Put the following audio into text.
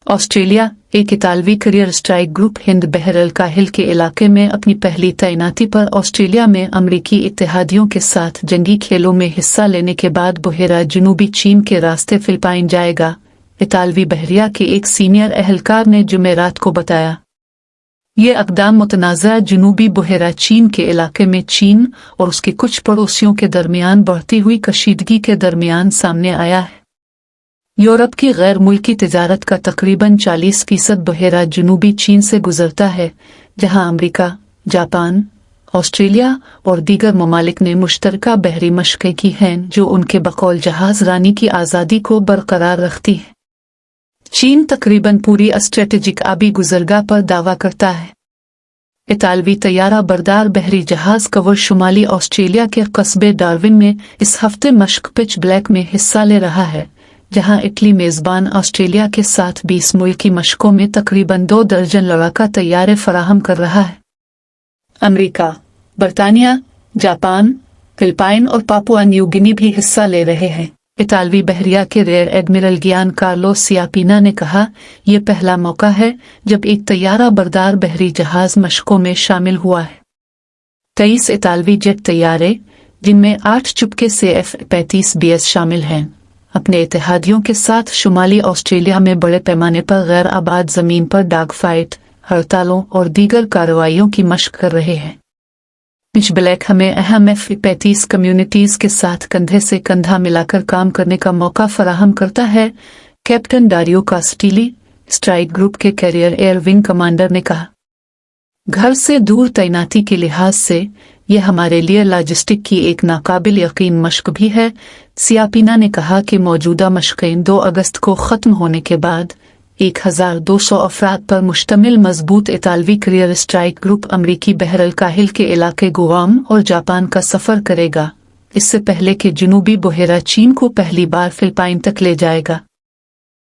Australia एक इतालवी career strike group Hind बहर अल काहिल के इलाके में अपनी पहली तैनाती पर ऑस्ट्रेलिया में अमरीकी इत्तेहादियों के साथ जंगी खेलों में हिस्सा लेने के बाद बुहेरा जुनूबी चीन के रास्ते फिलिपाइन जाएगा, इतालवी बहरिया के एक सीनियर एहलकार ने जुमेरात को बताया। ये अक़दाम मुतनाज़ा जुनूबी बुहेरा चीन के इलाके में चीन और उसके कुछ पड़ोसियों के दरमियान बढ़ती हुई कशीदगी के दरमियान सामने आया है। यूरोप की गैर मुल्की तिजारत का तकरीबन 40% बुहेरा जुनूबी चीन से गुजरता है, जहां अमेरिका, जापान, ऑस्ट्रेलिया और दीगर ममालिक ने मुश्तरका बहरी मशक़ें की हैं जो उनके बकौल जहाज रानी की आज़ादी को बरकरार रखती है। चीन तकरीबन पूरी स्ट्रेटेजिक आबी गुजरगाह पर दावा करता है। इतालवी तैयारा बरदार बहरी जहाज कवर शुमाली ऑस्ट्रेलिया के कस्बे डार्विन में इस हफ्ते मशक पिच ब्लैक में हिस्सा ले रहा है, जहां इटली मेज़बान ऑस्ट्रेलिया के साथ 20 मुल्की मशकों में तकरीबन 2 दर्जन लड़ाका तैयारे फराहम कर रहा है। अमेरिका, बरतानिया, जापान, फिलिपाइन और पापुआ न्यू गिनी भी हिस्सा ले रहे हैं। इतालवी बहरिया के रेयर एडमिरल गियान कार्लो सियापीना ने कहा, यह पहला मौका है जब एक तैयारा बरदार बहरी जहाज मशकों में शामिल हुआ है। 23 इतालवी जेट तैयारे, जिनमें 8 चुपके से F-35BS शामिल हैं, अपने इत्तेहादियों के साथ शुमाली ऑस्ट्रेलिया में बड़े पैमाने पर गैर आबाद जमीन पर डाग फाइट, हड़तालों और दीगर कार्रवाइयों की मशक कर रहे हैं। पिच ब्लैक हमें अहम F-35 कम्युनिटीज के साथ कंधे से कंधा मिलाकर काम करने का मौका फराहम करता है, कैप्टन डारियो कास्टिली, स्ट्राइक ग्रुप के कैरियर एयर विंग कमांडर ने कहा। घर से दूर तैनाती के लिहाज से यह हमारे लिए लॉजिस्टिक की एक नाकाबिल यकीन मशक भी है। सियापीना ने कहा कि मौजूदा मशक़ें 2 अगस्त को ख़त्म होने के बाद 1200 अफराद पर मुश्तमिल मजबूत इतालवी करियर स्ट्राइक ग्रुप अमरीकी बहर अल काहिल के इलाके गुआम और जापान का सफ़र करेगा, इससे पहले कि जुनूबी बुहेरा चीन को पहली बार फिलिपाइन तक ले जाएगा।